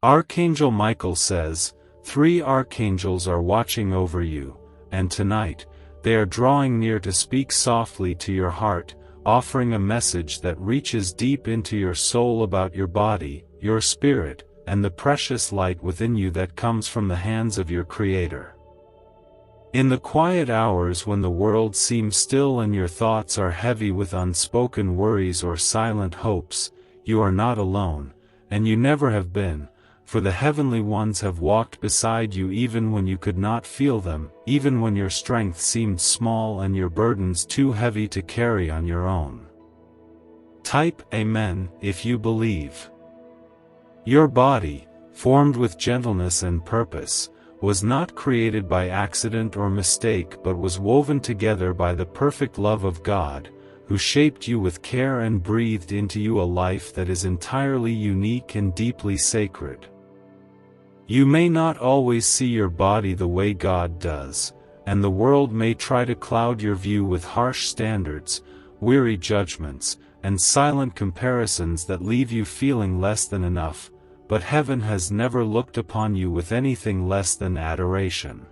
Archangel Michael says, 3 archangels are watching over you, and tonight, they are drawing near to speak softly to your heart, offering a message that reaches deep into your soul about your body, your spirit, and the precious light within you that comes from the hands of your Creator. In the quiet hours when the world seems still and your thoughts are heavy with unspoken worries or silent hopes, you are not alone, and you never have been, for the heavenly ones have walked beside you even when you could not feel them, even when your strength seemed small and your burdens too heavy to carry on your own. Type Amen if you believe. Your body, formed with gentleness and purpose, was not created by accident or mistake but was woven together by the perfect love of God, who shaped you with care and breathed into you a life that is entirely unique and deeply sacred. You may not always see your body the way God does, and the world may try to cloud your view with harsh standards, weary judgments, and silent comparisons that leave you feeling less than enough, but heaven has never looked upon you with anything less than adoration.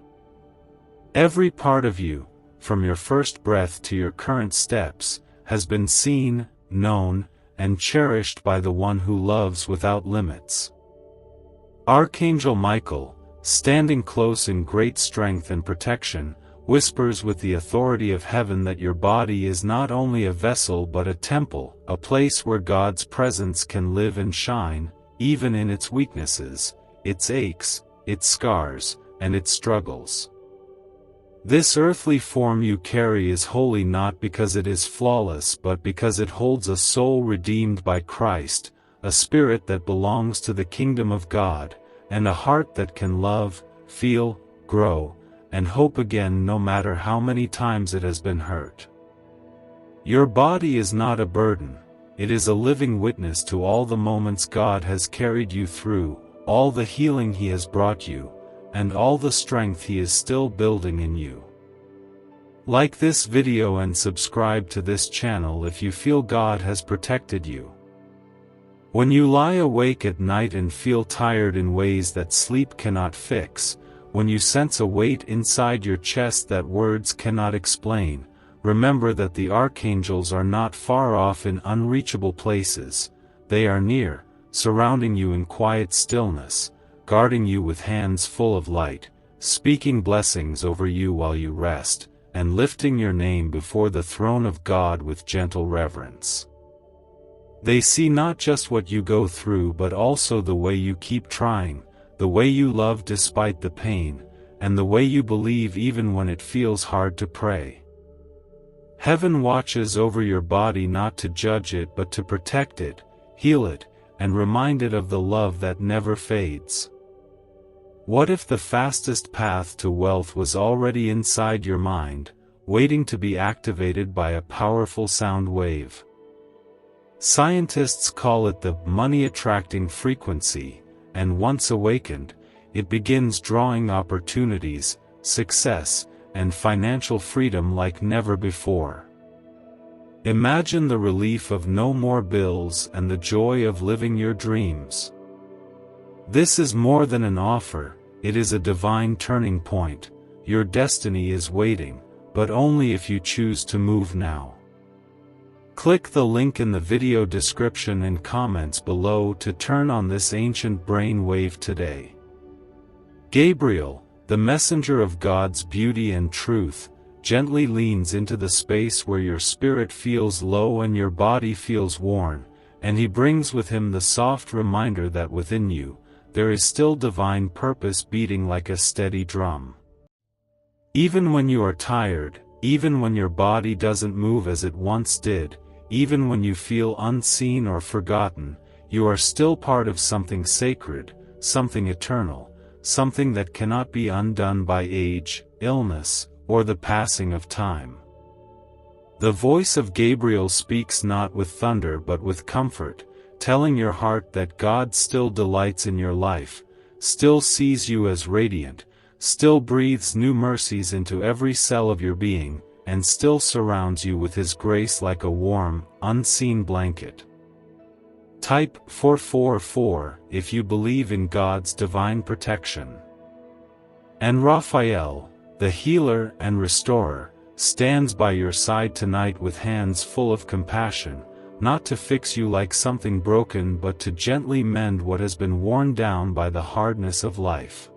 Every part of you, from your first breath to your current steps, has been seen, known, and cherished by the one who loves without limits. Archangel Michael, standing close in great strength and protection, whispers with the authority of heaven that your body is not only a vessel but a temple, a place where God's presence can live and shine, even in its weaknesses, its aches, its scars, and its struggles. This earthly form you carry is holy not because it is flawless but because it holds a soul redeemed by Christ, a spirit that belongs to the kingdom of God, and a heart that can love, feel, grow, and hope again no matter how many times it has been hurt. Your body is not a burden, it is a living witness to all the moments God has carried you through, all the healing He has brought you, and all the strength He is still building in you. Like this video and subscribe to this channel if you feel God has protected you. When you lie awake at night and feel tired in ways that sleep cannot fix, when you sense a weight inside your chest that words cannot explain, remember that the archangels are not far off in unreachable places, they are near, surrounding you in quiet stillness, guarding you with hands full of light, speaking blessings over you while you rest, and lifting your name before the throne of God with gentle reverence. They see not just what you go through but also the way you keep trying, the way you love despite the pain, and the way you believe even when it feels hard to pray. Heaven watches over your body not to judge it but to protect it, heal it, and remind it of the love that never fades. What if the fastest path to wealth was already inside your mind, waiting to be activated by a powerful sound wave? Scientists call it the money-attracting frequency, and once awakened, it begins drawing opportunities, success, and financial freedom like never before. Imagine the relief of no more bills and the joy of living your dreams. This is more than an offer, it is a divine turning point. Your destiny is waiting, but only if you choose to move now. Click the link in the video description and comments below to turn on this ancient brain wave today. Gabriel, the messenger of God's beauty and truth, gently leans into the space where your spirit feels low and your body feels worn, and he brings with him the soft reminder that within you, there is still divine purpose beating like a steady drum. Even when you are tired, even when your body doesn't move as it once did, even when you feel unseen or forgotten, you are still part of something sacred, something eternal, something that cannot be undone by age, illness, or the passing of time. The voice of Gabriel speaks not with thunder but with comfort, telling your heart that God still delights in your life, still sees you as radiant, still breathes new mercies into every cell of your being, and still surrounds you with His grace like a warm, unseen blanket. Type 444 if you believe in God's divine protection. And Raphael, the healer and restorer, stands by your side tonight with hands full of compassion, not to fix you like something broken but to gently mend what has been worn down by the hardness of life.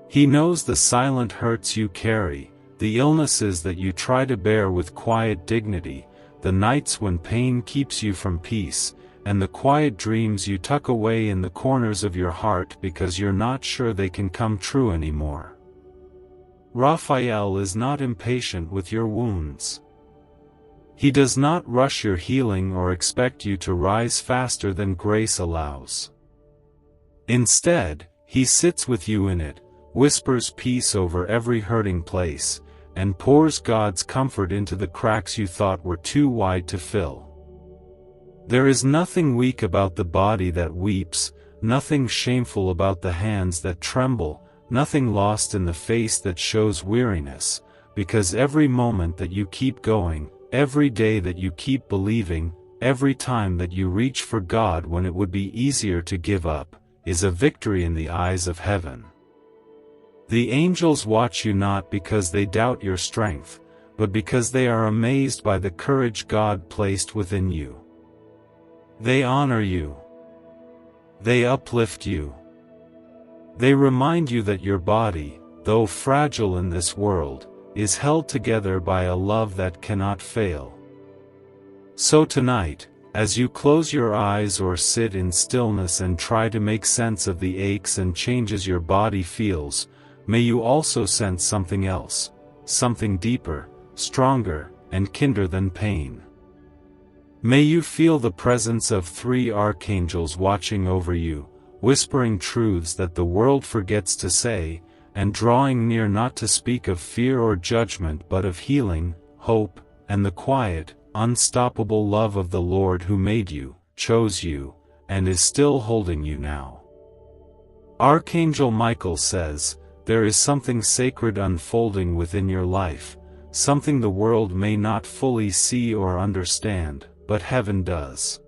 He knows the silent hurts you carry, the illnesses that you try to bear with quiet dignity, the nights when pain keeps you from peace, and the quiet dreams you tuck away in the corners of your heart because you're not sure they can come true anymore. Raphael is not impatient with your wounds. He does not rush your healing or expect you to rise faster than grace allows. Instead, he sits with you in it, whispers peace over every hurting place, and pours God's comfort into the cracks you thought were too wide to fill. There is nothing weak about the body that weeps, nothing shameful about the hands that tremble, nothing lost in the face that shows weariness, because every moment that you keep going, every day that you keep believing, every time that you reach for God when it would be easier to give up, is a victory in the eyes of heaven. The angels watch you not because they doubt your strength, but because they are amazed by the courage God placed within you. They honor you. They uplift you. They remind you that your body, though fragile in this world, is held together by a love that cannot fail. So tonight, as you close your eyes or sit in stillness and try to make sense of the aches and changes your body feels, may you also sense something else, something deeper, stronger, and kinder than pain. May you feel the presence of 3 archangels watching over you, whispering truths that the world forgets to say, and drawing near not to speak of fear or judgment but of healing, hope, and the quiet, unstoppable love of the Lord who made you, chose you, and is still holding you now. Archangel Michael says, there is something sacred unfolding within your life, something the world may not fully see or understand, but heaven does.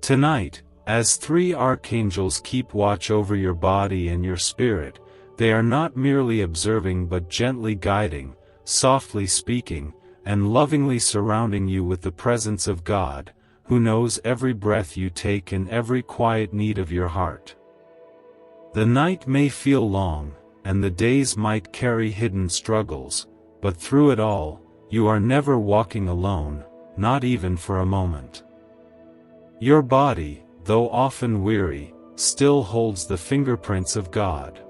Tonight, as 3 archangels keep watch over your body and your spirit, they are not merely observing but gently guiding, softly speaking, and lovingly surrounding you with the presence of God, who knows every breath you take and every quiet need of your heart. The night may feel long, and the days might carry hidden struggles, but through it all, you are never walking alone, not even for a moment. Your body, though often weary, still holds the fingerprints of God.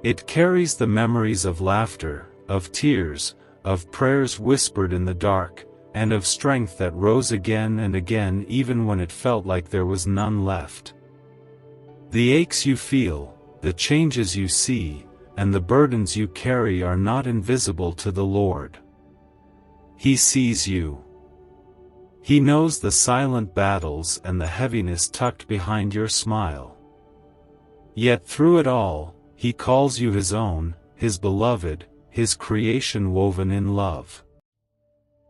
It carries the memories of laughter, of tears, of prayers whispered in the dark, and of strength that rose again and again even when it felt like there was none left. The aches you feel, the changes you see, and the burdens you carry are not invisible to the Lord. He sees you. He knows the silent battles and the heaviness tucked behind your smile. Yet through it all, He calls you His own, His beloved, His creation woven in love.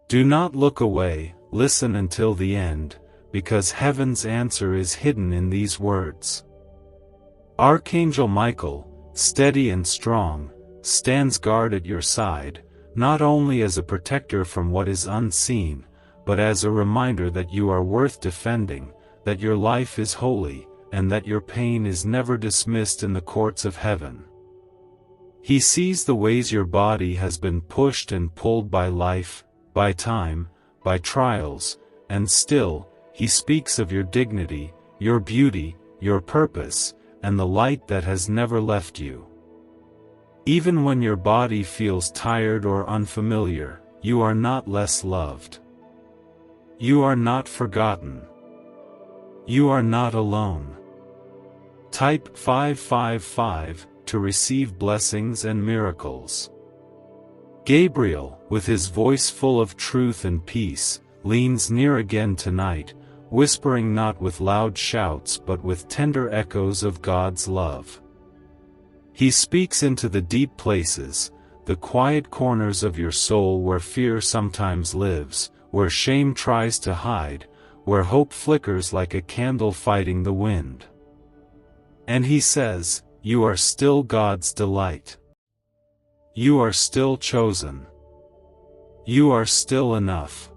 Do not look away, listen until the end, because heaven's answer is hidden in these words. Archangel Michael, steady and strong, stands guard at your side, not only as a protector from what is unseen, but as a reminder that you are worth defending, that your life is holy, and that your pain is never dismissed in the courts of heaven. He sees the ways your body has been pushed and pulled by life, by time, by trials, and still, He speaks of your dignity, your beauty, your purpose, and the light that has never left you. Even when your body feels tired or unfamiliar, you are not less loved. You are not forgotten. You are not alone. Type 555 to receive blessings and miracles. Gabriel, with his voice full of truth and peace, leans near again tonight, whispering not with loud shouts but with tender echoes of God's love. He speaks into the deep places, the quiet corners of your soul where fear sometimes lives, where shame tries to hide, where hope flickers like a candle fighting the wind. And he says, "You are still God's delight. You are still chosen. You are still enough."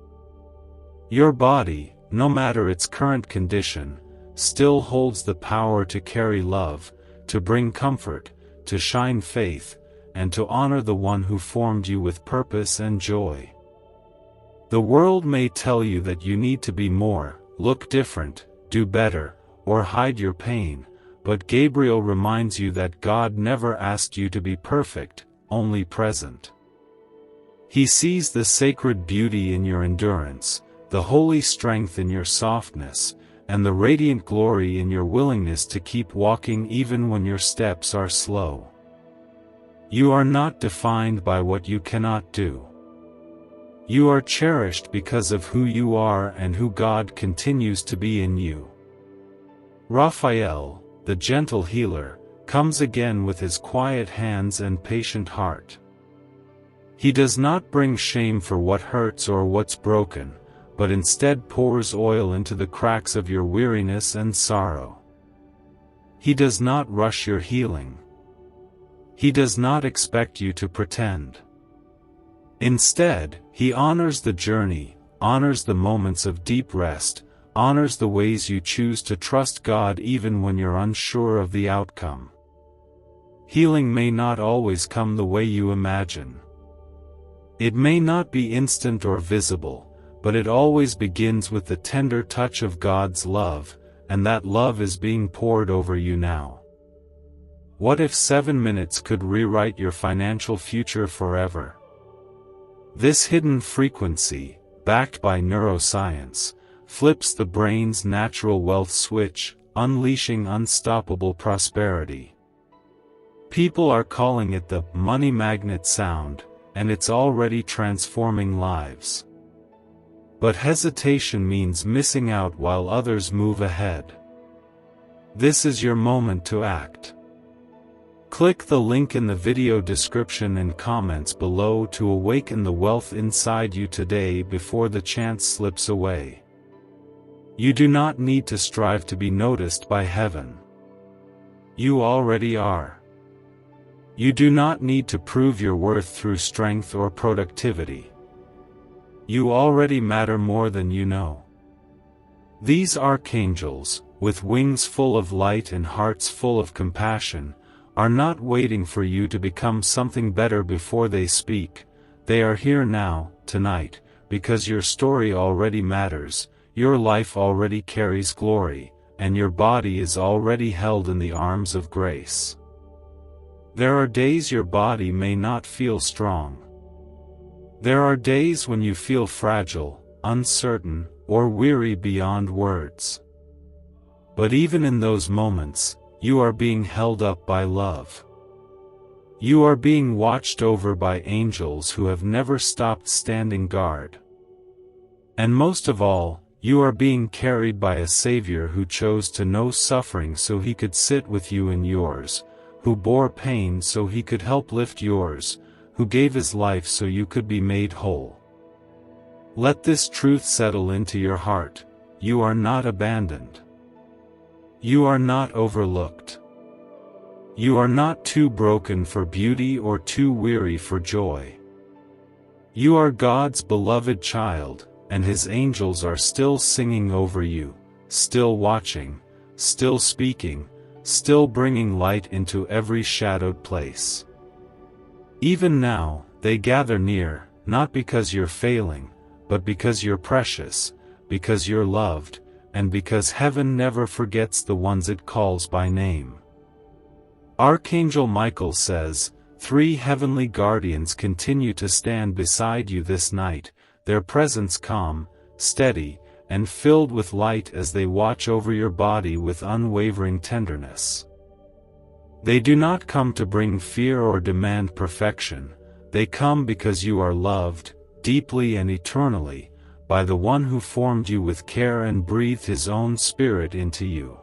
Your body, no matter its current condition, still holds the power to carry love, to bring comfort, to shine faith, and to honor the one who formed you with purpose and joy. The world may tell you that you need to be more, look different, do better, or hide your pain, but Gabriel reminds you that God never asked you to be perfect, only present. He sees the sacred beauty in your endurance, the holy strength in your softness, and the radiant glory in your willingness to keep walking even when your steps are slow. You are not defined by what you cannot do. You are cherished because of who you are and who God continues to be in you. Raphael, the gentle healer, comes again with his quiet hands and patient heart. He does not bring shame for what hurts or what's broken, but instead pours oil into the cracks of your weariness and sorrow. He does not rush your healing. He does not expect you to pretend. Instead, he honors the journey, honors the moments of deep rest, honors the ways you choose to trust God even when you're unsure of the outcome. Healing may not always come the way you imagine. It may not be instant or visible, but it always begins with the tender touch of God's love, and that love is being poured over you now. What if 7 minutes could rewrite your financial future forever? This hidden frequency, backed by neuroscience, flips the brain's natural wealth switch, unleashing unstoppable prosperity. People are calling it the money magnet sound, and it's already transforming lives. But hesitation means missing out while others move ahead. This is your moment to act. Click the link in the video description and comments below to awaken the wealth inside you today before the chance slips away. You do not need to strive to be noticed by heaven. You already are. You do not need to prove your worth through strength or productivity. You already matter more than you know. These archangels, with wings full of light and hearts full of compassion, are not waiting for you to become something better before they speak. They are here now, tonight, because your story already matters, your life already carries glory, and your body is already held in the arms of grace. There are days your body may not feel strong. There are days when you feel fragile, uncertain, or weary beyond words. But even in those moments, you are being held up by love. You are being watched over by angels who have never stopped standing guard. And most of all, you are being carried by a Savior who chose to know suffering so he could sit with you in yours, who bore pain so he could help lift yours, who gave his life so you could be made whole. Let this truth settle into your heart: you are not abandoned. You are not overlooked. You are not too broken for beauty or too weary for joy. You are God's beloved child, and his angels are still singing over you, still watching, still speaking, still bringing light into every shadowed place. Even now, they gather near, not because you're failing, but because you're precious, because you're loved, and because heaven never forgets the ones it calls by name. Archangel Michael says, 3 heavenly guardians continue to stand beside you this night, their presence calm, steady, and filled with light as they watch over your body with unwavering tenderness. They do not come to bring fear or demand perfection, they come because you are loved, deeply and eternally, by the one who formed you with care and breathed his own spirit into you.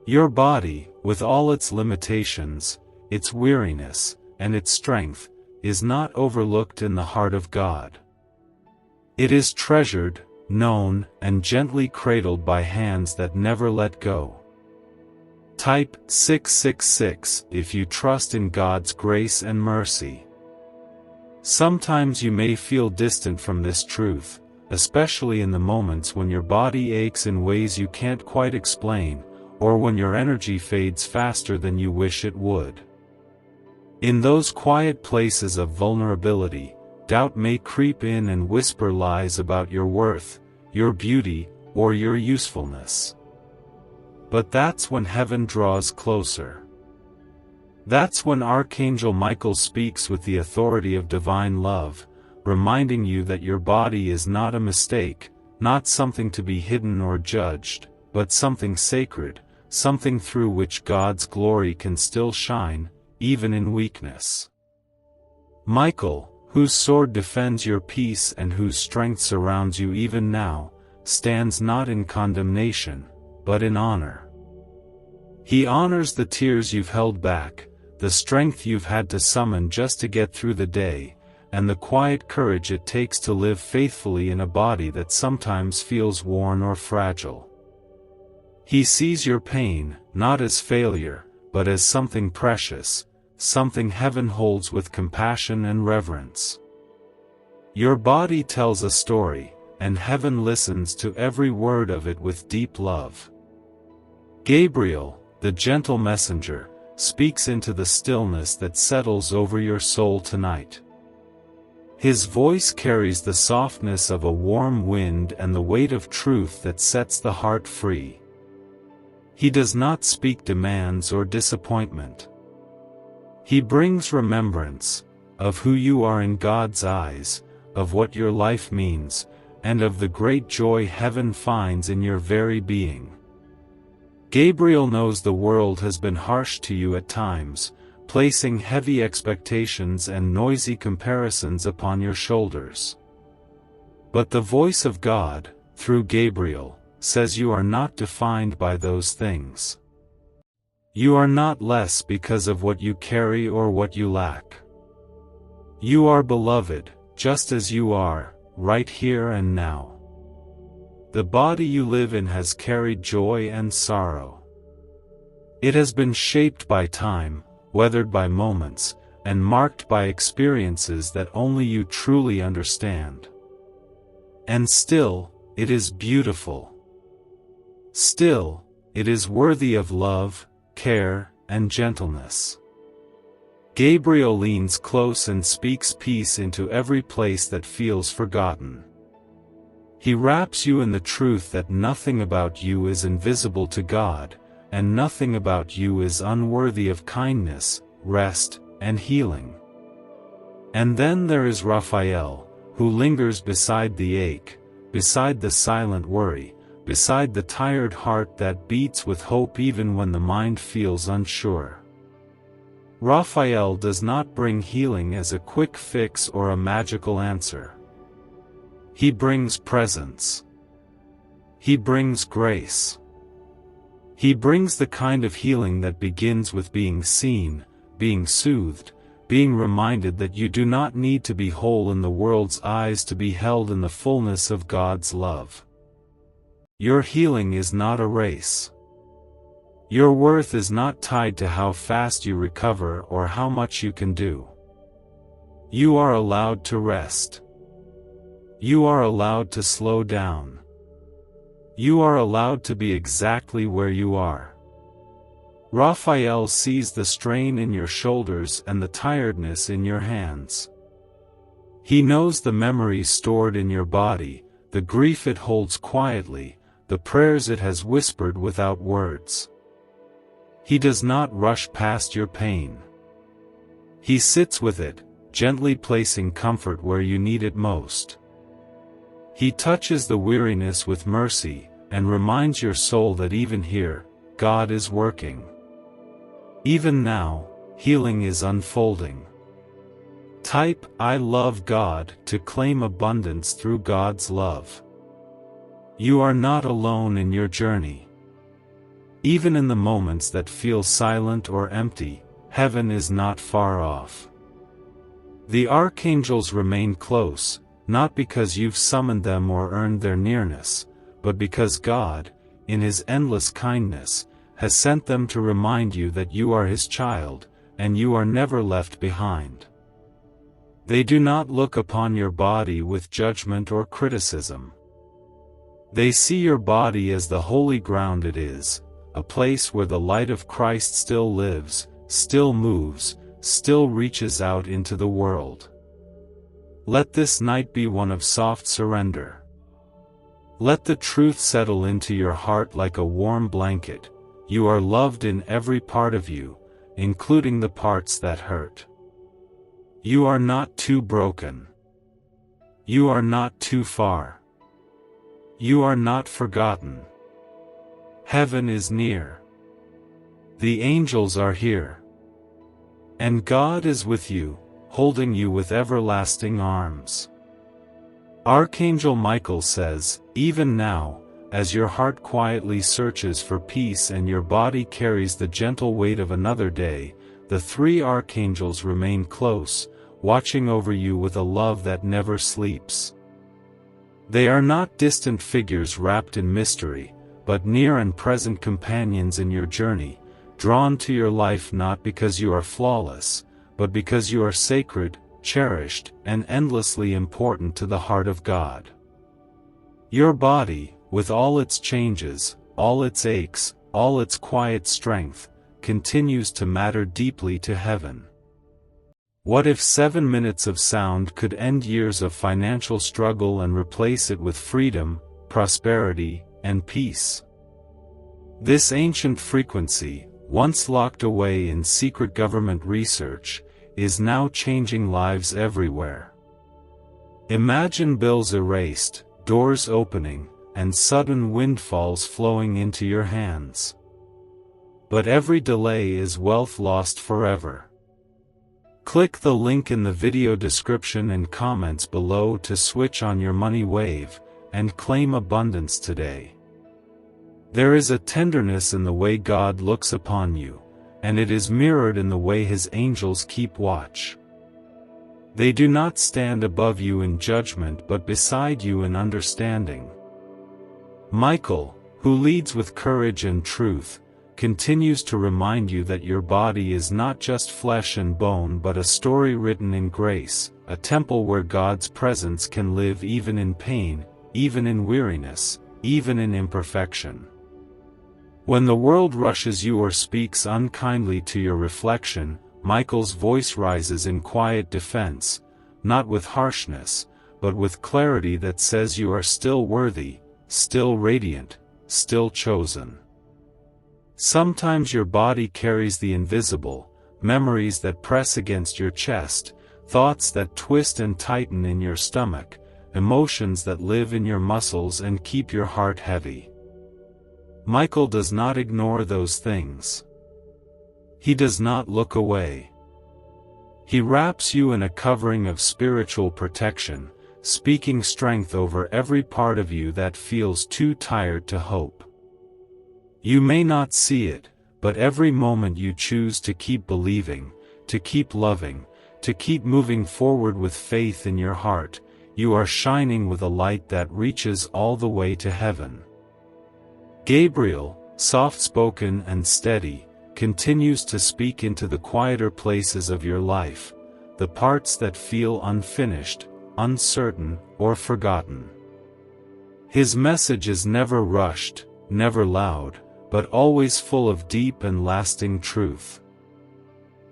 Your body, with all its limitations, its weariness, and its strength, is not overlooked in the heart of God. It is treasured, known, and gently cradled by hands that never let go. Type 666 if you trust in God's grace and mercy. Sometimes you may feel distant from this truth, especially in the moments when your body aches in ways you can't quite explain, or when your energy fades faster than you wish it would. In those quiet places of vulnerability, doubt may creep in and whisper lies about your worth, your beauty, or your usefulness. But that's when heaven draws closer. That's when Archangel Michael speaks with the authority of divine love, reminding you that your body is not a mistake, not something to be hidden or judged, but something sacred, something through which God's glory can still shine, even in weakness. Michael, whose sword defends your peace and whose strength surrounds you even now, stands not in condemnation, but in honor. He honors the tears you've held back, the strength you've had to summon just to get through the day, and the quiet courage it takes to live faithfully in a body that sometimes feels worn or fragile. He sees your pain, not as failure, but as something precious, something heaven holds with compassion and reverence. Your body tells a story, and heaven listens to every word of it with deep love. Gabriel, the gentle messenger, speaks into the stillness that settles over your soul tonight. His voice carries the softness of a warm wind and the weight of truth that sets the heart free. He does not speak demands or disappointment. He brings remembrance of who you are in God's eyes, of what your life means, and of the great joy heaven finds in your very being. Gabriel knows the world has been harsh to you at times, placing heavy expectations and noisy comparisons upon your shoulders. But the voice of God, through Gabriel, says you are not defined by those things. You are not less because of what you carry or what you lack. You are beloved, just as you are, right here and now. The body you live in has carried joy and sorrow. It has been shaped by time, weathered by moments, and marked by experiences that only you truly understand. And still, it is beautiful. Still, it is worthy of love, care, and gentleness. Gabriel leans close and speaks peace into every place that feels forgotten. He wraps you in the truth that nothing about you is invisible to God, and nothing about you is unworthy of kindness, rest, and healing. And then there is Raphael, who lingers beside the ache, beside the silent worry, beside the tired heart that beats with hope even when the mind feels unsure. Raphael does not bring healing as a quick fix or a magical answer. He brings presence. He brings grace. He brings the kind of healing that begins with being seen, being soothed, being reminded that you do not need to be whole in the world's eyes to be held in the fullness of God's love. Your healing is not a race. Your worth is not tied to how fast you recover or how much you can do. You are allowed to rest. You are allowed to slow down. You are allowed to be exactly where you are. Raphael sees the strain in your shoulders and the tiredness in your hands. He knows the memories stored in your body, the grief it holds quietly, the prayers it has whispered without words. He does not rush past your pain. He sits with it, gently placing comfort where you need it most. He touches the weariness with mercy, and reminds your soul that even here, God is working. Even now, healing is unfolding. Type "I love God" to claim abundance through God's love. You are not alone in your journey. Even in the moments that feel silent or empty, heaven is not far off. The archangels remain close, not because you've summoned them or earned their nearness, but because God, in His endless kindness, has sent them to remind you that you are His child, and you are never left behind. They do not look upon your body with judgment or criticism. They see your body as the holy ground it is, a place where the light of Christ still lives, still moves, still reaches out into the world. Let this night be one of soft surrender. Let the truth settle into your heart like a warm blanket. You are loved in every part of you, including the parts that hurt. You are not too broken. You are not too far. You are not forgotten. Heaven is near. The angels are here. And God is with you, holding you with everlasting arms. Archangel Michael says, even now, as your heart quietly searches for peace and your body carries the gentle weight of another day, the three archangels remain close, watching over you with a love that never sleeps. They are not distant figures wrapped in mystery, but near and present companions in your journey, drawn to your life not because you are flawless, but because you are sacred, cherished, and endlessly important to the heart of God. Your body, with all its changes, all its aches, all its quiet strength, continues to matter deeply to heaven. What if 7 minutes of sound could end years of financial struggle and replace it with freedom, prosperity, and peace? This ancient frequency, once locked away in secret government research, is now changing lives everywhere. Imagine bills erased, doors opening, and sudden windfalls flowing into your hands. But every delay is wealth lost forever. Click the link in the video description and comments below to switch on your money wave, and claim abundance today. There is a tenderness in the way God looks upon you, and it is mirrored in the way His angels keep watch. They do not stand above you in judgment but beside you in understanding. Michael, who leads with courage and truth, continues to remind you that your body is not just flesh and bone but a story written in grace, a temple where God's presence can live even in pain, even in weariness, even in imperfection. When the world rushes you or speaks unkindly to your reflection, Michael's voice rises in quiet defense, not with harshness, but with clarity that says you are still worthy, still radiant, still chosen. Sometimes your body carries the invisible, memories that press against your chest, thoughts that twist and tighten in your stomach, emotions that live in your muscles and keep your heart heavy. Michael does not ignore those things. He does not look away. He wraps you in a covering of spiritual protection, speaking strength over every part of you that feels too tired to hope. You may not see it, but every moment you choose to keep believing, to keep loving, to keep moving forward with faith in your heart, you are shining with a light that reaches all the way to heaven. Gabriel, soft-spoken and steady, continues to speak into the quieter places of your life, the parts that feel unfinished, uncertain, or forgotten. His message is never rushed, never loud, but always full of deep and lasting truth.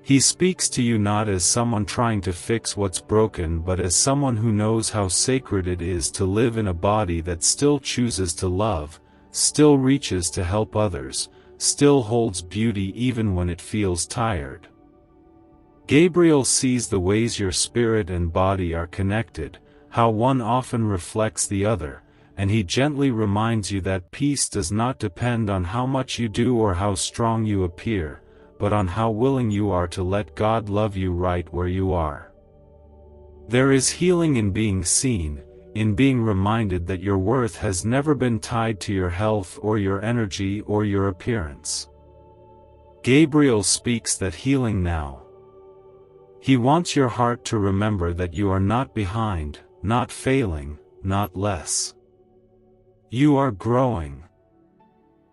He speaks to you not as someone trying to fix what's broken but as someone who knows how sacred it is to live in a body that still chooses to love, still reaches to help others, still holds beauty even when it feels tired. Gabriel sees the ways your spirit and body are connected, how one often reflects the other, and he gently reminds you that peace does not depend on how much you do or how strong you appear, but on how willing you are to let God love you right where you are. There is healing in being seen, in being reminded that your worth has never been tied to your health or your energy or your appearance. Gabriel speaks that healing now. He wants your heart to remember that you are not behind, not failing, not less. You are growing.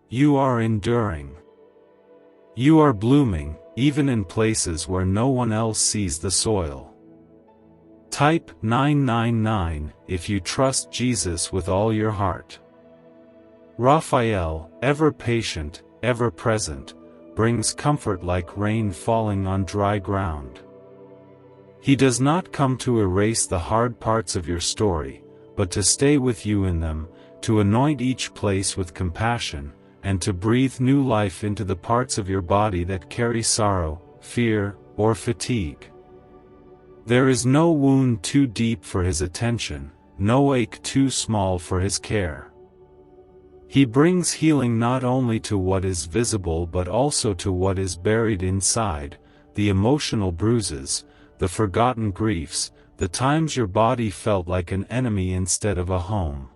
You are enduring. You are blooming, even in places where no one else sees the soil. Type 999 if you trust Jesus with all your heart. Raphael, ever patient, ever present, brings comfort like rain falling on dry ground. He does not come to erase the hard parts of your story, but to stay with you in them, to anoint each place with compassion, and to breathe new life into the parts of your body that carry sorrow, fear, or fatigue. There is no wound too deep for his attention, no ache too small for his care. He brings healing not only to what is visible but also to what is buried inside, the emotional bruises, the forgotten griefs, the times your body felt like an enemy instead of a home.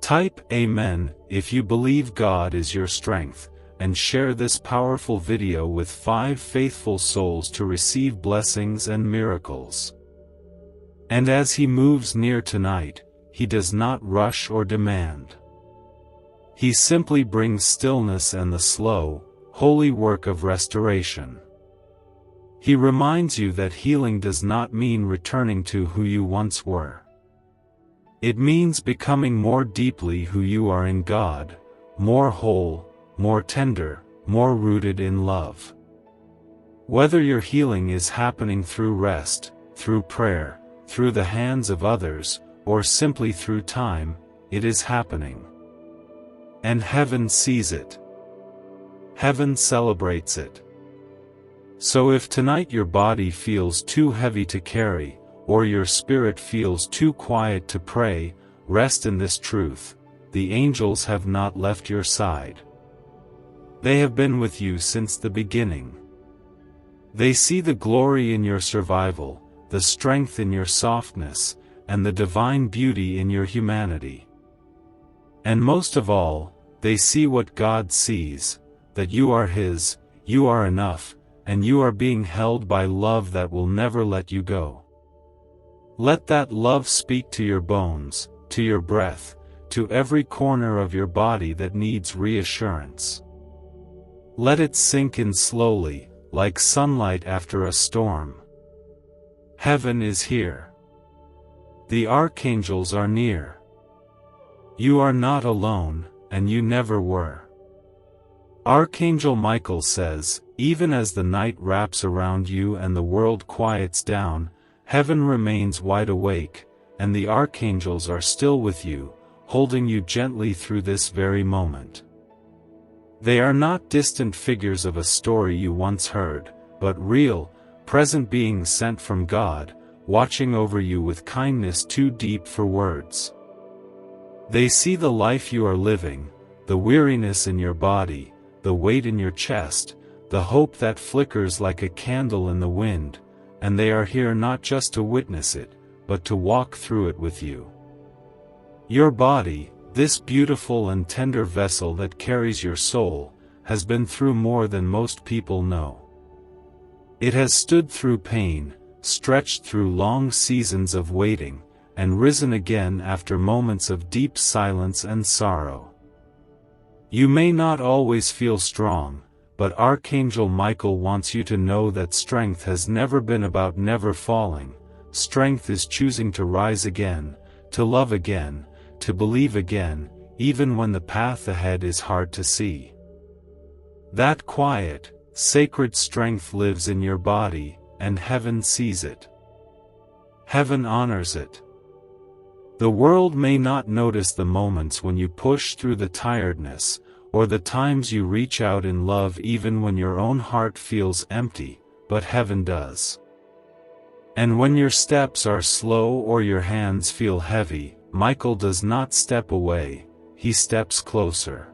Type Amen if you believe God is your strength, and share this powerful video with 5 faithful souls to receive blessings and miracles. And as He moves near tonight, He does not rush or demand. He simply brings stillness and the slow, holy work of restoration. He reminds you that healing does not mean returning to who you once were. It means becoming more deeply who you are in God, more whole, more tender, more rooted in love. Whether your healing is happening through rest, through prayer, through the hands of others, or simply through time, it is happening. And heaven sees it. Heaven celebrates it. So if tonight your body feels too heavy to carry, or your spirit feels too quiet to pray, rest in this truth: the angels have not left your side. They have been with you since the beginning. They see the glory in your survival, the strength in your softness, and the divine beauty in your humanity. And most of all, they see what God sees, that you are His, you are enough, and you are being held by love that will never let you go. Let that love speak to your bones, to your breath, to every corner of your body that needs reassurance. Let it sink in slowly, like sunlight after a storm. Heaven is here. The archangels are near. You are not alone, and you never were. Archangel Michael says, even as the night wraps around you and the world quiets down, heaven remains wide awake, and the archangels are still with you, holding you gently through this very moment. They are not distant figures of a story you once heard, but real, present beings sent from God, watching over you with kindness too deep for words. They see the life you are living, the weariness in your body, the weight in your chest, the hope that flickers like a candle in the wind, and they are here not just to witness it, but to walk through it with you. Your body, this beautiful and tender vessel that carries your soul, has been through more than most people know. It has stood through pain, stretched through long seasons of waiting, and risen again after moments of deep silence and sorrow. You may not always feel strong, but Archangel Michael wants you to know that strength has never been about never falling. Strength is choosing to rise again, to love again, to believe again, even when the path ahead is hard to see. That quiet, sacred strength lives in your body, and heaven sees it. Heaven honors it. The world may not notice the moments when you push through the tiredness, or the times you reach out in love even when your own heart feels empty, but heaven does. And when your steps are slow or your hands feel heavy, Michael does not step away, he steps closer.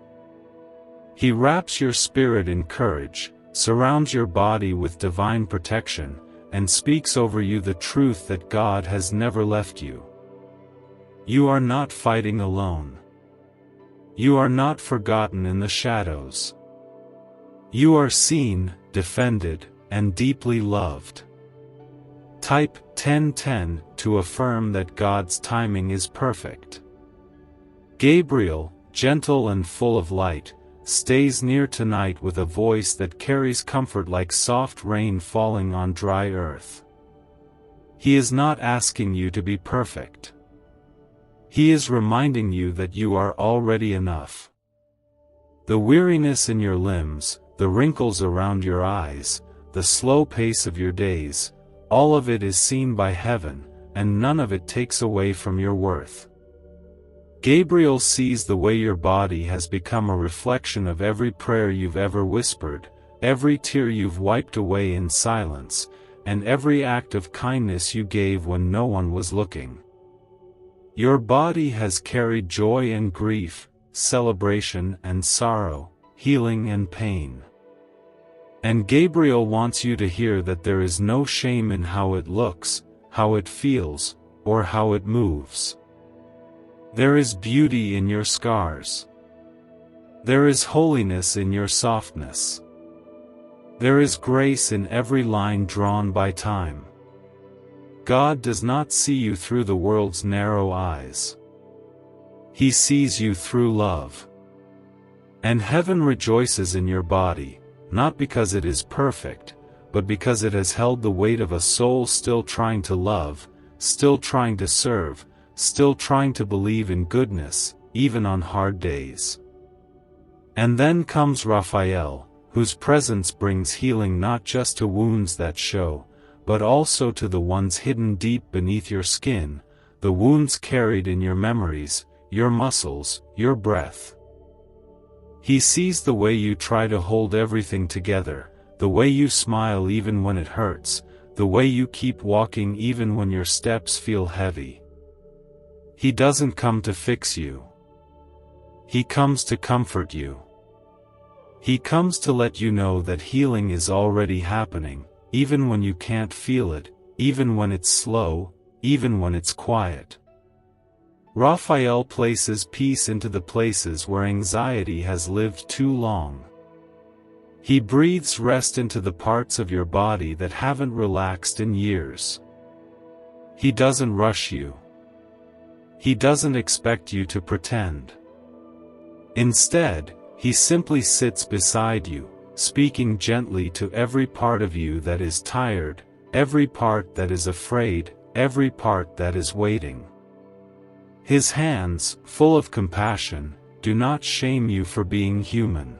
He wraps your spirit in courage, surrounds your body with divine protection, and speaks over you the truth that God has never left you. You are not fighting alone. You are not forgotten in the shadows. You are seen, defended, and deeply loved. Type 1010 to affirm that God's timing is perfect. Gabriel, gentle and full of light, stays near tonight with a voice that carries comfort like soft rain falling on dry earth. He is not asking you to be perfect. He is reminding you that you are already enough. The weariness in your limbs, the wrinkles around your eyes, the slow pace of your days, all of it is seen by heaven, and none of it takes away from your worth. Gabriel sees the way your body has become a reflection of every prayer you've ever whispered, every tear you've wiped away in silence, and every act of kindness you gave when no one was looking. Your body has carried joy and grief, celebration and sorrow, healing and pain. And Gabriel wants you to hear that there is no shame in how it looks, how it feels, or how it moves. There is beauty in your scars. There is holiness in your softness. There is grace in every line drawn by time. God does not see you through the world's narrow eyes. He sees you through love. And heaven rejoices in your body, not because it is perfect, but because it has held the weight of a soul still trying to love, still trying to serve, still trying to believe in goodness, even on hard days. And then comes Raphael, whose presence brings healing not just to wounds that show, but also to the ones hidden deep beneath your skin, the wounds carried in your memories, your muscles, your breath. He sees the way you try to hold everything together, the way you smile even when it hurts, the way you keep walking even when your steps feel heavy. He doesn't come to fix you. He comes to comfort you. He comes to let you know that healing is already happening, even when you can't feel it, even when it's slow, even when it's quiet. Raphael places peace into the places where anxiety has lived too long. He breathes rest into the parts of your body that haven't relaxed in years. He doesn't rush you. He doesn't expect you to pretend. Instead, he simply sits beside you, speaking gently to every part of you that is tired, every part that is afraid, every part that is waiting. His hands, full of compassion, do not shame you for being human.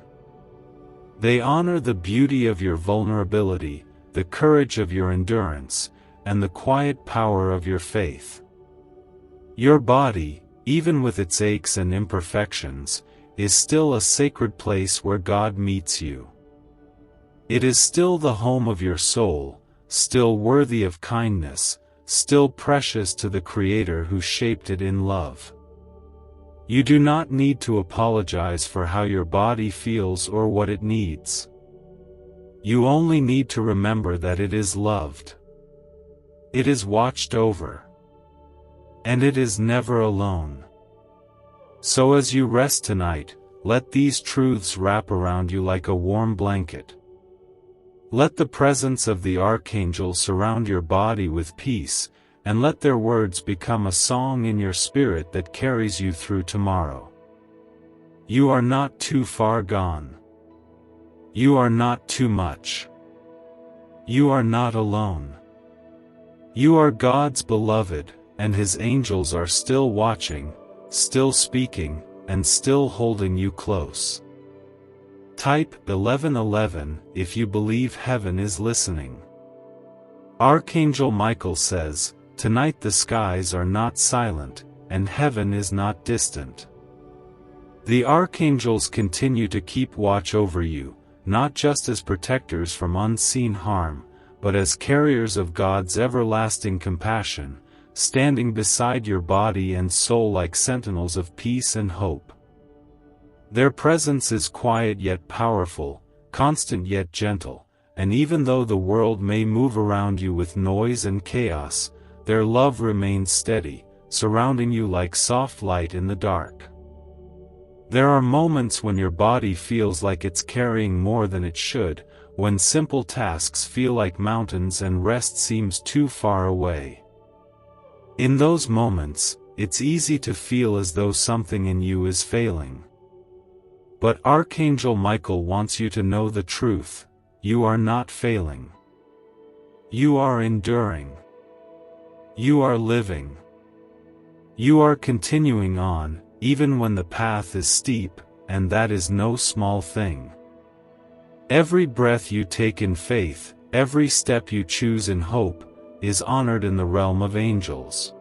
They honor the beauty of your vulnerability, the courage of your endurance, and the quiet power of your faith. Your body, even with its aches and imperfections, is still a sacred place where God meets you. It is still the home of your soul, still worthy of kindness, still precious to the Creator who shaped it in love. You do not need to apologize for how your body feels or what it needs. You only need to remember that it is loved. It is watched over. And it is never alone. So as you rest tonight, let these truths wrap around you like a warm blanket. Let the presence of the Archangel surround your body with peace, and let their words become a song in your spirit that carries you through tomorrow. You are not too far gone. You are not too much. You are not alone. You are God's beloved, and His angels are still watching, still speaking, and still holding you close. Type 1111 if you believe heaven is listening. Archangel Michael says, "Tonight the skies are not silent, and heaven is not distant." The archangels continue to keep watch over you, not just as protectors from unseen harm, but as carriers of God's everlasting compassion, standing beside your body and soul like sentinels of peace and hope. Their presence is quiet yet powerful, constant yet gentle, and even though the world may move around you with noise and chaos, their love remains steady, surrounding you like soft light in the dark. There are moments when your body feels like it's carrying more than it should, when simple tasks feel like mountains and rest seems too far away. In those moments, it's easy to feel as though something in you is failing. But Archangel Michael wants you to know the truth: you are not failing. You are enduring. You are living. You are continuing on, even when the path is steep, and that is no small thing. Every breath you take in faith, every step you choose in hope, is honored in the realm of angels.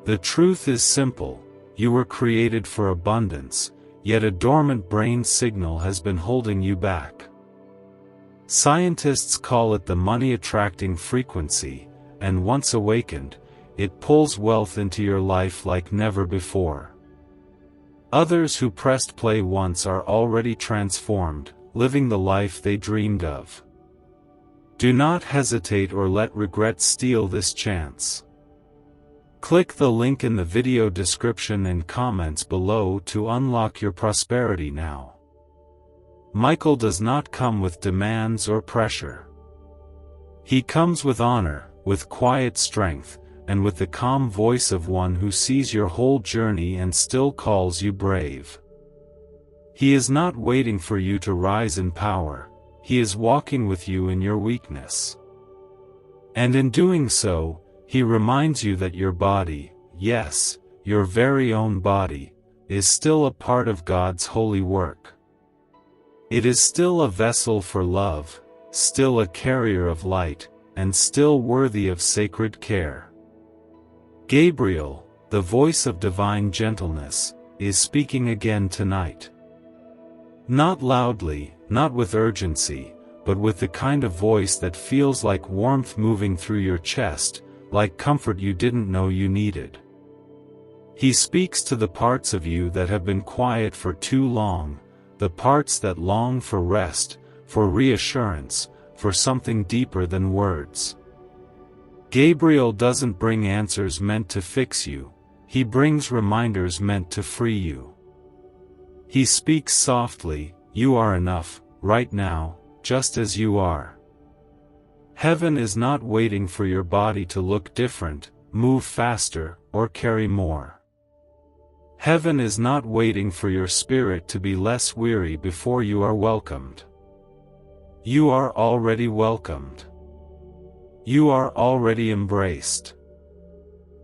The truth is simple: you were created for abundance, yet a dormant brain signal has been holding you back. Scientists call it the money-attracting frequency, and once awakened, it pulls wealth into your life like never before. Others who pressed play once are already transformed, living the life they dreamed of. Do not hesitate or let regret steal this chance. Click the link in the video description and comments below to unlock your prosperity now. Michael does not come with demands or pressure. He comes with honor, with quiet strength, and with the calm voice of one who sees your whole journey and still calls you brave. He is not waiting for you to rise in power, he is walking with you in your weakness. And in doing so, he reminds you that your body, yes, your very own body, is still a part of God's holy work. It is still a vessel for love, still a carrier of light, and still worthy of sacred care. Gabriel, the voice of divine gentleness, is speaking again tonight. Not loudly, not with urgency, but with the kind of voice that feels like warmth moving through your chest, like comfort you didn't know you needed. He speaks to the parts of you that have been quiet for too long, the parts that long for rest, for reassurance, for something deeper than words. Gabriel doesn't bring answers meant to fix you, he brings reminders meant to free you. He speaks softly: you are enough, right now, just as you are. Heaven is not waiting for your body to look different, move faster, or carry more. Heaven is not waiting for your spirit to be less weary before you are welcomed. You are already welcomed. You are already embraced.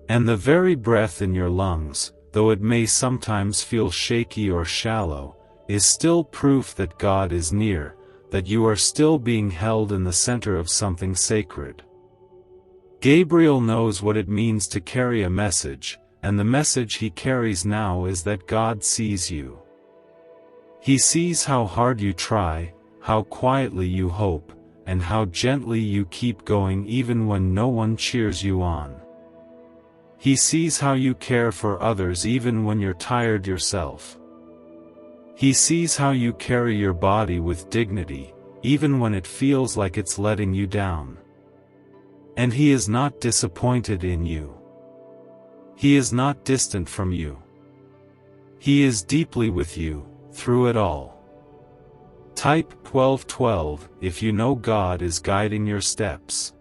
And the very breath in your lungs, though it may sometimes feel shaky or shallow, is still proof that God is near, that you are still being held in the center of something sacred. Gabriel knows what it means to carry a message, and the message he carries now is that God sees you. He sees how hard you try, how quietly you hope, and how gently you keep going even when no one cheers you on. He sees how you care for others even when you're tired yourself. He sees how you carry your body with dignity, even when it feels like it's letting you down. And he is not disappointed in you. He is not distant from you. He is deeply with you, through it all. Type 1212 if you know God is guiding your steps.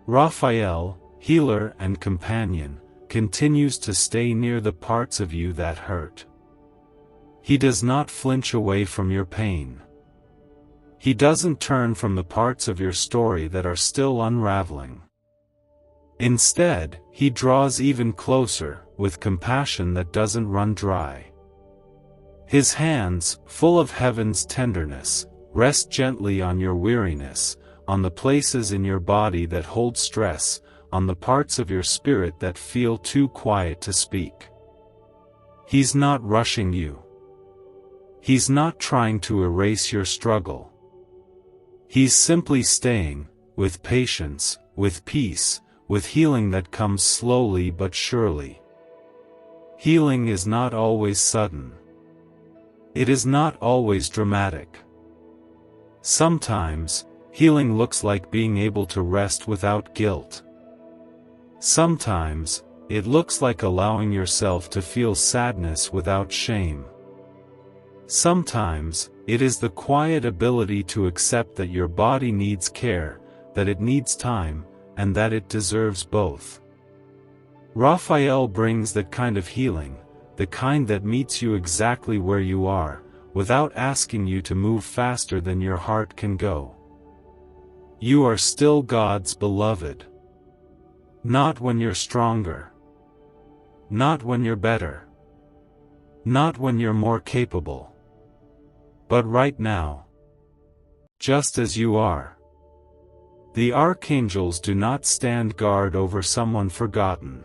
Raphael, healer and companion, continues to stay near the parts of you that hurt. He does not flinch away from your pain. He doesn't turn from the parts of your story that are still unraveling. Instead, he draws even closer, with compassion that doesn't run dry. His hands, full of heaven's tenderness, rest gently on your weariness, on the places in your body that hold stress, on the parts of your spirit that feel too quiet to speak. He's not rushing you. He's not trying to erase your struggle. He's simply staying, with patience, with peace, with healing that comes slowly but surely. Healing is not always sudden. It is not always dramatic. Sometimes, healing looks like being able to rest without guilt. Sometimes, it looks like allowing yourself to feel sadness without shame. Sometimes, it is the quiet ability to accept that your body needs care, that it needs time, and that it deserves both. Raphael brings that kind of healing, the kind that meets you exactly where you are, without asking you to move faster than your heart can go. You are still God's beloved. Not when you're stronger. Not when you're better. Not when you're more capable. But right now. Just as you are. The archangels do not stand guard over someone forgotten.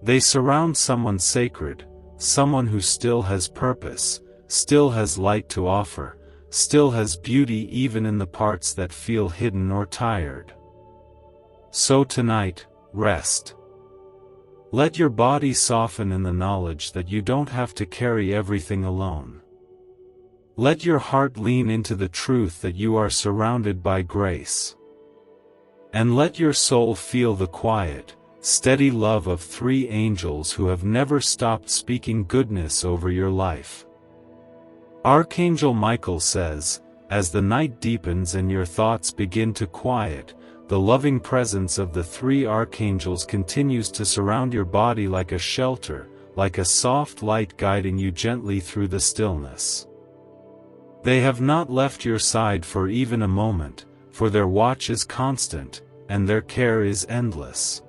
They surround someone sacred, someone who still has purpose, still has light to offer, still has beauty even in the parts that feel hidden or tired. So tonight, rest. Let your body soften in the knowledge that you don't have to carry everything alone. Let your heart lean into the truth that you are surrounded by grace. And let your soul feel the quiet, steady love of 3 angels who have never stopped speaking goodness over your life. Archangel Michael says, as the night deepens and your thoughts begin to quiet, the loving presence of the 3 archangels continues to surround your body like a shelter, like a soft light guiding you gently through the stillness. They have not left your side for even a moment, for their watch is constant, and their care is endless.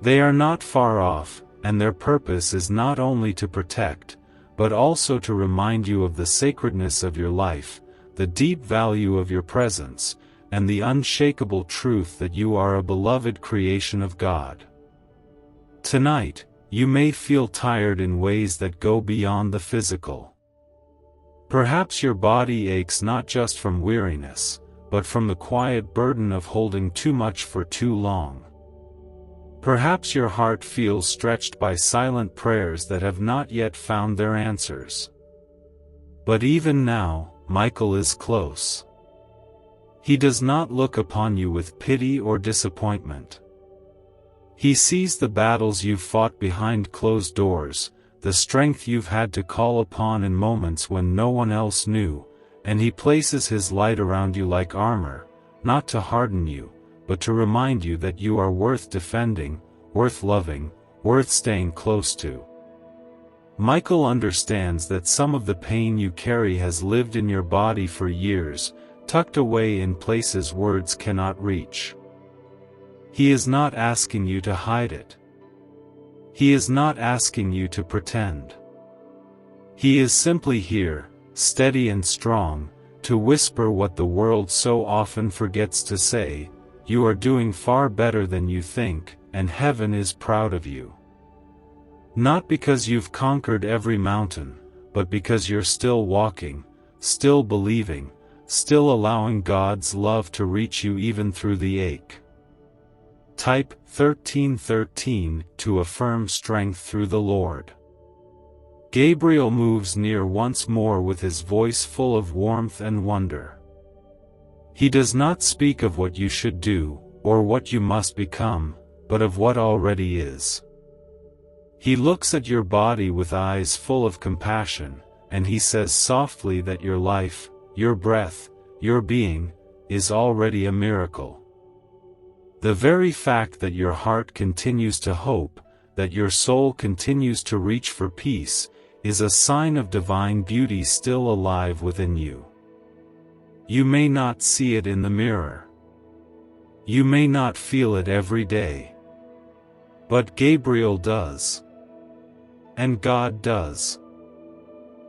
They are not far off, and their purpose is not only to protect, but also to remind you of the sacredness of your life, the deep value of your presence, and the unshakable truth that you are a beloved creation of God. Tonight, you may feel tired in ways that go beyond the physical. Perhaps your body aches not just from weariness, but from the quiet burden of holding too much for too long. Perhaps your heart feels stretched by silent prayers that have not yet found their answers. But even now, Michael is close. He does not look upon you with pity or disappointment. He sees the battles you've fought behind closed doors, the strength you've had to call upon in moments when no one else knew, and he places his light around you like armor, not to harden you, but to remind you that you are worth defending, worth loving, worth staying close to. Michael understands that some of the pain you carry has lived in your body for years, tucked away in places words cannot reach. He is not asking you to hide it. He is not asking you to pretend. He is simply here, steady and strong, to whisper what the world so often forgets to say: you are doing far better than you think, and heaven is proud of you. Not because you've conquered every mountain, but because you're still walking, still believing, still allowing God's love to reach you even through the ache. Type 1313 to affirm strength through the Lord. Gabriel moves near once more with his voice full of warmth and wonder. He does not speak of what you should do, or what you must become, but of what already is. He looks at your body with eyes full of compassion, and he says softly that your life, your breath, your being, is already a miracle. The very fact that your heart continues to hope, that your soul continues to reach for peace, is a sign of divine beauty still alive within you. You may not see it in the mirror. You may not feel it every day. But Gabriel does. And God does.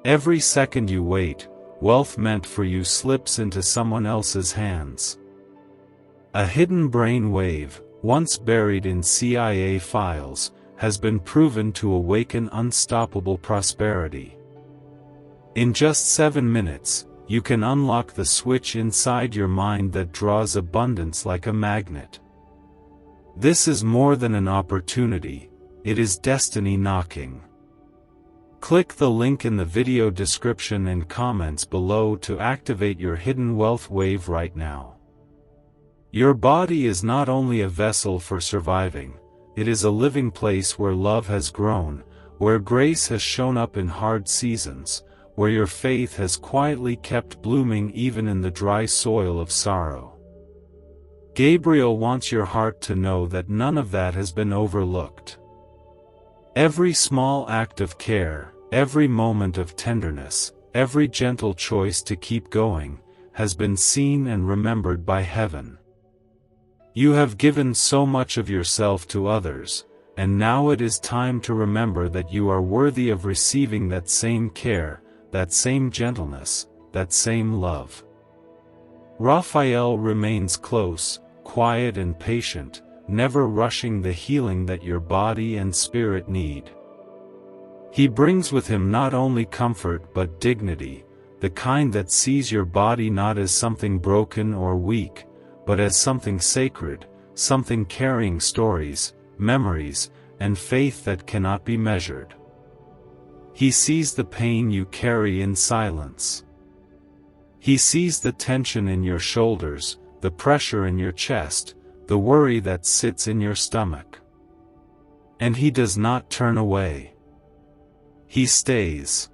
Every second you wait, wealth meant for you slips into someone else's hands. A hidden brain wave, once buried in CIA files, has been proven to awaken unstoppable prosperity. In just 7 minutes, you can unlock the switch inside your mind that draws abundance like a magnet. This is more than an opportunity, it is destiny knocking. Click the link in the video description and comments below to activate your hidden wealth wave right now. Your body is not only a vessel for surviving, it is a living place where love has grown, where grace has shown up in hard seasons, where your faith has quietly kept blooming even in the dry soil of sorrow. Gabriel wants your heart to know that none of that has been overlooked. Every small act of care, every moment of tenderness, every gentle choice to keep going, has been seen and remembered by heaven. You have given so much of yourself to others, and now it is time to remember that you are worthy of receiving that same care, that same gentleness, that same love. Raphael remains close, quiet and patient, never rushing the healing that your body and spirit need. He brings with him not only comfort but dignity, the kind that sees your body not as something broken or weak, but as something sacred, something carrying stories, memories, and faith that cannot be measured. He sees the pain you carry in silence. He sees the tension in your shoulders, the pressure in your chest, the worry that sits in your stomach. And he does not turn away. He stays.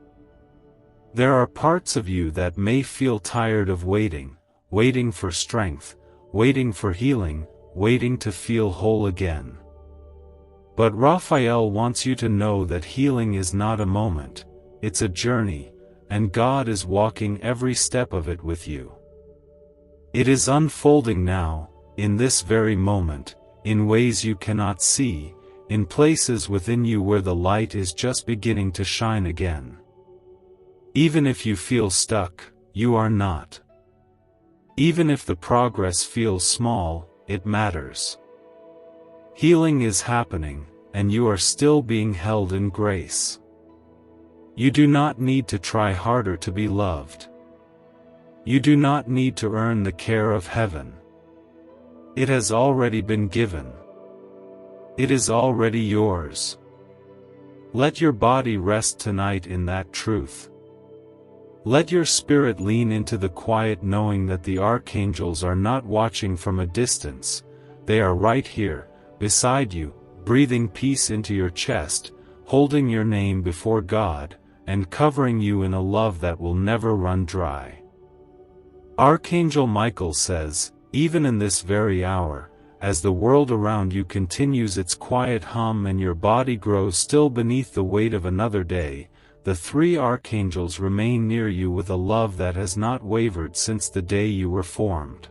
There are parts of you that may feel tired of waiting, waiting for strength, waiting for healing, waiting to feel whole again. But Raphael wants you to know that healing is not a moment, it's a journey, and God is walking every step of it with you. It is unfolding now, in this very moment, in ways you cannot see, in places within you where the light is just beginning to shine again. Even if you feel stuck, you are not. Even if the progress feels small, it matters. Healing is happening, and you are still being held in grace. You do not need to try harder to be loved. You do not need to earn the care of heaven. It has already been given. It is already yours. Let your body rest tonight in that truth. Let your spirit lean into the quiet knowing that the archangels are not watching from a distance, they are right here, beside you, breathing peace into your chest, holding your name before God, and covering you in a love that will never run dry. Archangel Michael says, even in this very hour, as the world around you continues its quiet hum and your body grows still beneath the weight of another day, the three archangels remain near you with a love that has not wavered since the day you were formed.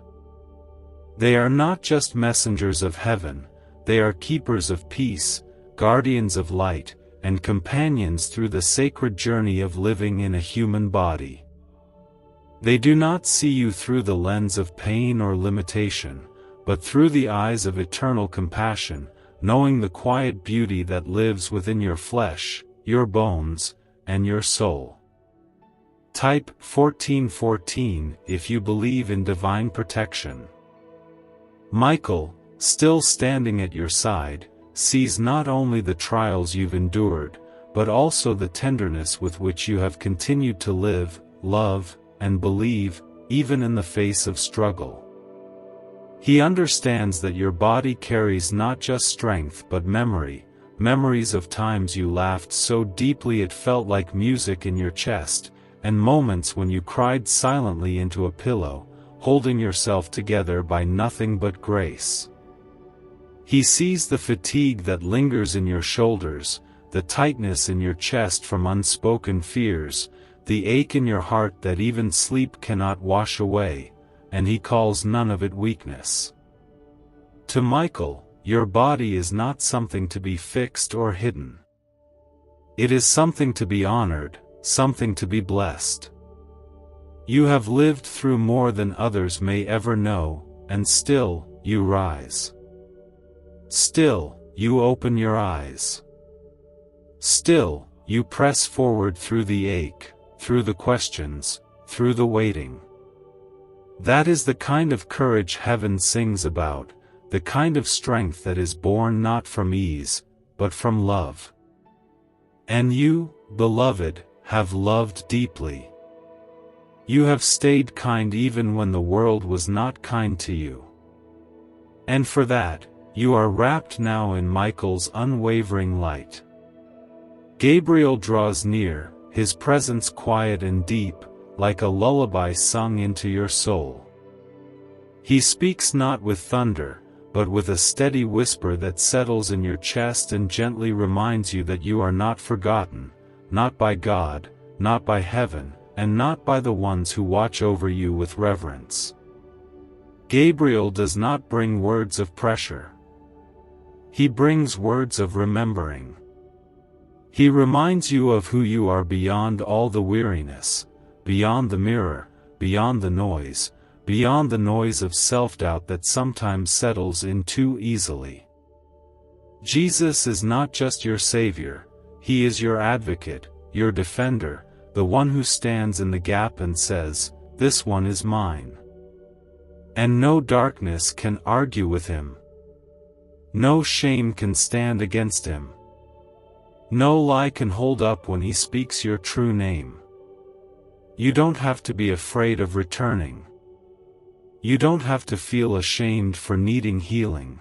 They are not just messengers of heaven, they are keepers of peace, guardians of light, and companions through the sacred journey of living in a human body. They do not see you through the lens of pain or limitation, but through the eyes of eternal compassion, knowing the quiet beauty that lives within your flesh, your bones, and your soul. Type 1414 if you believe in divine protection. Michael, still standing at your side, sees not only the trials you've endured, but also the tenderness with which you have continued to live, love, and believe, even in the face of struggle. He understands that your body carries not just strength but memories of times you laughed so deeply it felt like music in your chest, and moments when you cried silently into a pillow, holding yourself together by nothing but grace. He sees the fatigue that lingers in your shoulders, the tightness in your chest from unspoken fears, the ache in your heart that even sleep cannot wash away, and he calls none of it weakness. To Michael, your body is not something to be fixed or hidden. It is something to be honored, something to be blessed. You have lived through more than others may ever know, and still, you rise. Still, you open your eyes. Still, you press forward through the ache, through the questions, through the waiting. That is the kind of courage heaven sings about, the kind of strength that is born not from ease, but from love. And you, beloved, have loved deeply. You have stayed kind even when the world was not kind to you. And for that, You are wrapped now in Michael's unwavering light. Gabriel draws near, his presence quiet and deep, like a lullaby sung into your soul. He speaks not with thunder, but with a steady whisper that settles in your chest and gently reminds you that you are not forgotten, not by God, not by heaven, and not by the ones who watch over you with reverence. Gabriel does not bring words of pressure. He brings words of remembering. He reminds you of who you are beyond all the weariness, beyond the mirror, beyond the noise of self-doubt that sometimes settles in too easily. Jesus is not just your Savior, He is your advocate, your defender, the one who stands in the gap and says, "This one is mine." And no darkness can argue with Him. No shame can stand against Him. No lie can hold up when He speaks your true name. You don't have to be afraid of returning. You don't have to feel ashamed for needing healing.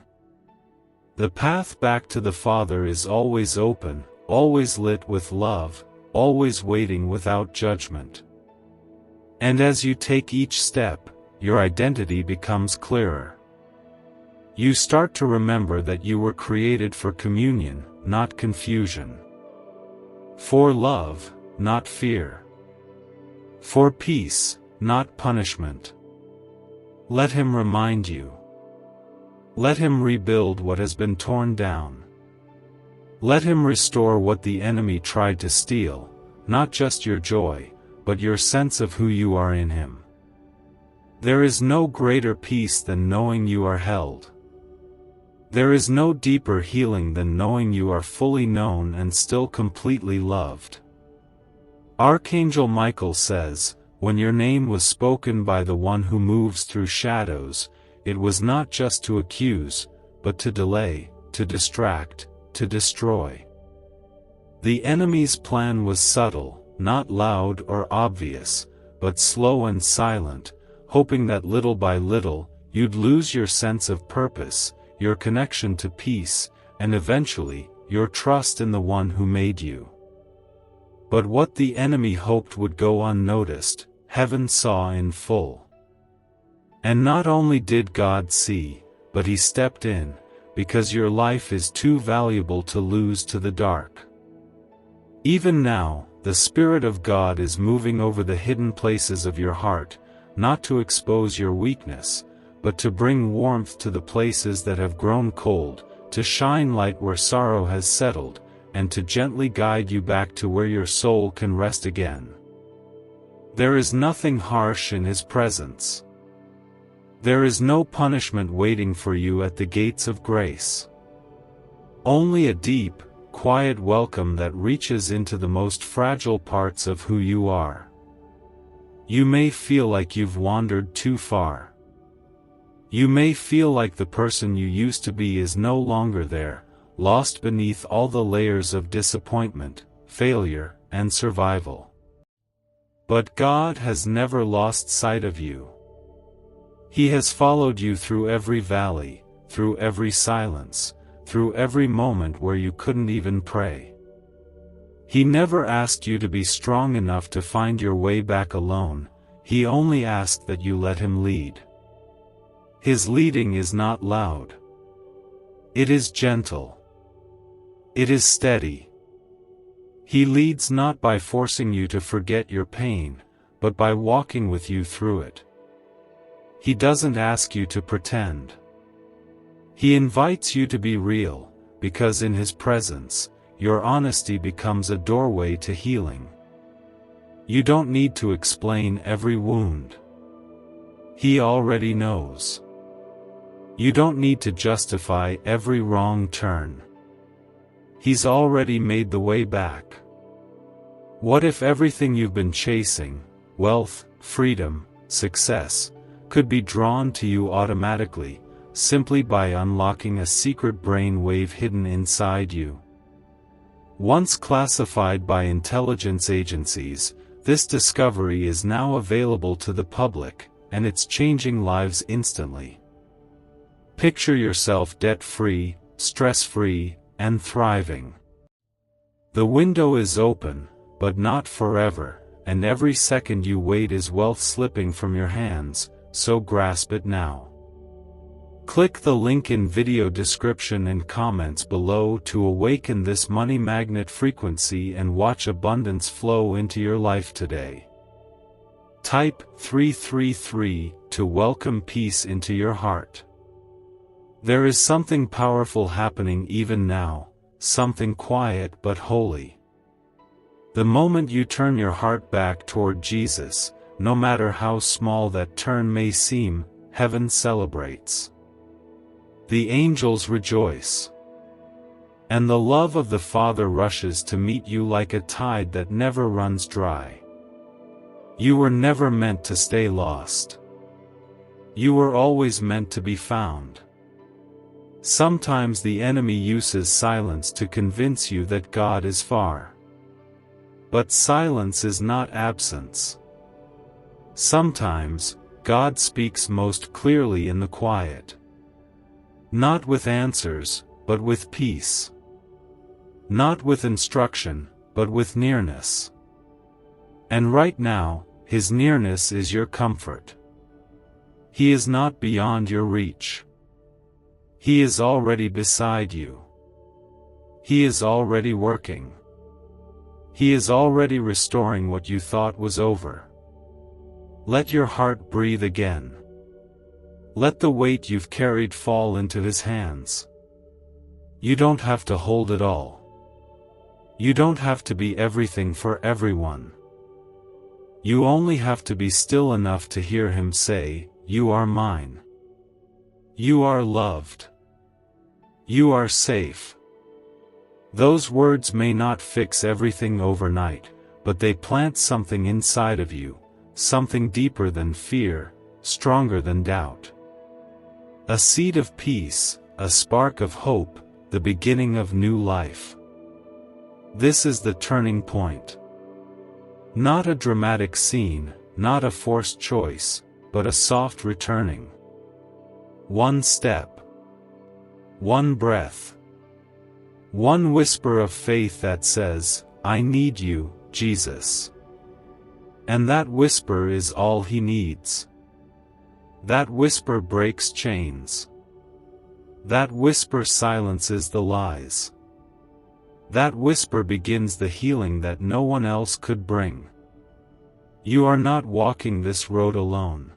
The path back to the Father is always open, always lit with love, always waiting without judgment. And as you take each step, your identity becomes clearer. You start to remember that you were created for communion, not confusion. For love, not fear. For peace, not punishment. Let Him remind you. Let Him rebuild what has been torn down. Let Him restore what the enemy tried to steal, not just your joy, but your sense of who you are in Him. There is no greater peace than knowing you are held. There is no deeper healing than knowing you are fully known and still completely loved. Archangel Michael says, "When your name was spoken by the one who moves through shadows, it was not just to accuse, but to delay, to distract, to destroy." The enemy's plan was subtle, not loud or obvious, but slow and silent, hoping that little by little, you'd lose your sense of purpose, your connection to peace, and eventually, your trust in the one who made you. But what the enemy hoped would go unnoticed, heaven saw in full. And not only did God see, but He stepped in, because your life is too valuable to lose to the dark. Even now, the Spirit of God is moving over the hidden places of your heart, not to expose your weakness, but to bring warmth to the places that have grown cold, to shine light where sorrow has settled, and to gently guide you back to where your soul can rest again. There is nothing harsh in His presence. There is no punishment waiting for you at the gates of grace. Only a deep, quiet welcome that reaches into the most fragile parts of who you are. You may feel like you've wandered too far. You may feel like the person you used to be is no longer there, lost beneath all the layers of disappointment, failure, and survival. But God has never lost sight of you. He has followed you through every valley, through every silence, through every moment where you couldn't even pray. He never asked you to be strong enough to find your way back alone, He only asked that you let Him lead. His leading is not loud. It is gentle. It is steady. He leads not by forcing you to forget your pain, but by walking with you through it. He doesn't ask you to pretend. He invites you to be real, because in His presence, your honesty becomes a doorway to healing. You don't need to explain every wound. He already knows. You don't need to justify every wrong turn. He's already made the way back. What if everything you've been chasing, wealth, freedom, success, could be drawn to you automatically, simply by unlocking a secret brain wave hidden inside you? Once classified by intelligence agencies, this discovery is now available to the public, and it's changing lives instantly. Picture yourself debt-free, stress-free, and thriving. The window is open, but not forever, and every second you wait is wealth slipping from your hands, so grasp it now. Click the link in video description and comments below to awaken this money magnet frequency and watch abundance flow into your life today. Type 333 to welcome peace into your heart. There is something powerful happening even now, something quiet but holy. The moment you turn your heart back toward Jesus, no matter how small that turn may seem, heaven celebrates. The angels rejoice. And the love of the Father rushes to meet you like a tide that never runs dry. You were never meant to stay lost. You were always meant to be found. Sometimes the enemy uses silence to convince you that God is far. But silence is not absence. Sometimes, God speaks most clearly in the quiet. Not with answers, but with peace. Not with instruction, but with nearness. And right now, His nearness is your comfort. He is not beyond your reach. He is already beside you. He is already working. He is already restoring what you thought was over. Let your heart breathe again. Let the weight you've carried fall into His hands. You don't have to hold it all. You don't have to be everything for everyone. You only have to be still enough to hear Him say, "You are mine. You are loved. You are safe." Those words may not fix everything overnight, but they plant something inside of you, something deeper than fear, stronger than doubt. A seed of peace, a spark of hope, the beginning of new life. This is the turning point. Not a dramatic scene, not a forced choice, but a soft returning. One step. One breath. One whisper of faith that says, "I need you, Jesus." And that whisper is all He needs. That whisper breaks chains. That whisper silences the lies. That whisper begins the healing that no one else could bring. You are not walking this road alone.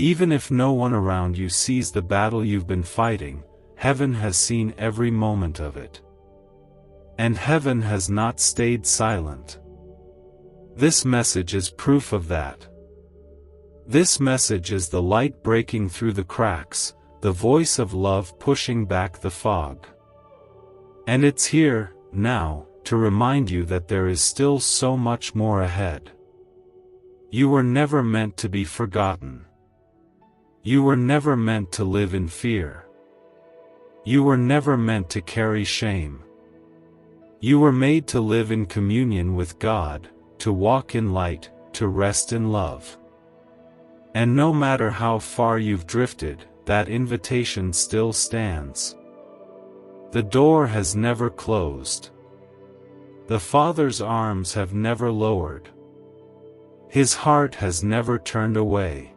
Even if no one around you sees the battle you've been fighting, heaven has seen every moment of it. And heaven has not stayed silent. This message is proof of that. This message is the light breaking through the cracks, the voice of love pushing back the fog. And it's here, now, to remind you that there is still so much more ahead. You were never meant to be forgotten. You were never meant to live in fear. You were never meant to carry shame. You were made to live in communion with God, to walk in light, to rest in love. And no matter how far you've drifted, that invitation still stands. The door has never closed. The Father's arms have never lowered. His heart has never turned away.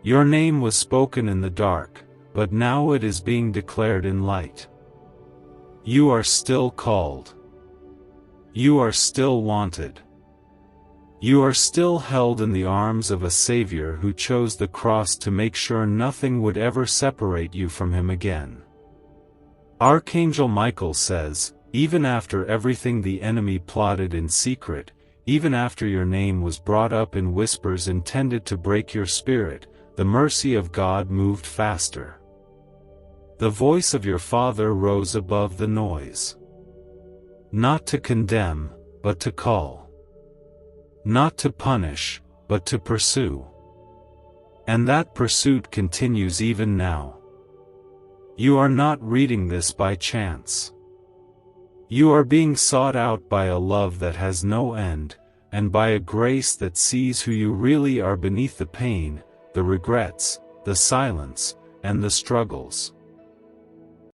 Your name was spoken in the dark, but now it is being declared in light. You are still called. You are still wanted. You are still held in the arms of a Savior who chose the cross to make sure nothing would ever separate you from Him again. Archangel Michael says, even after everything the enemy plotted in secret, even after your name was brought up in whispers intended to break your spirit, the mercy of God moved faster. The voice of your Father rose above the noise. Not to condemn, but to call. Not to punish, but to pursue. And that pursuit continues even now. You are not reading this by chance. You are being sought out by a love that has no end, and by a grace that sees who you really are beneath the pain, the regrets, the silence, and the struggles.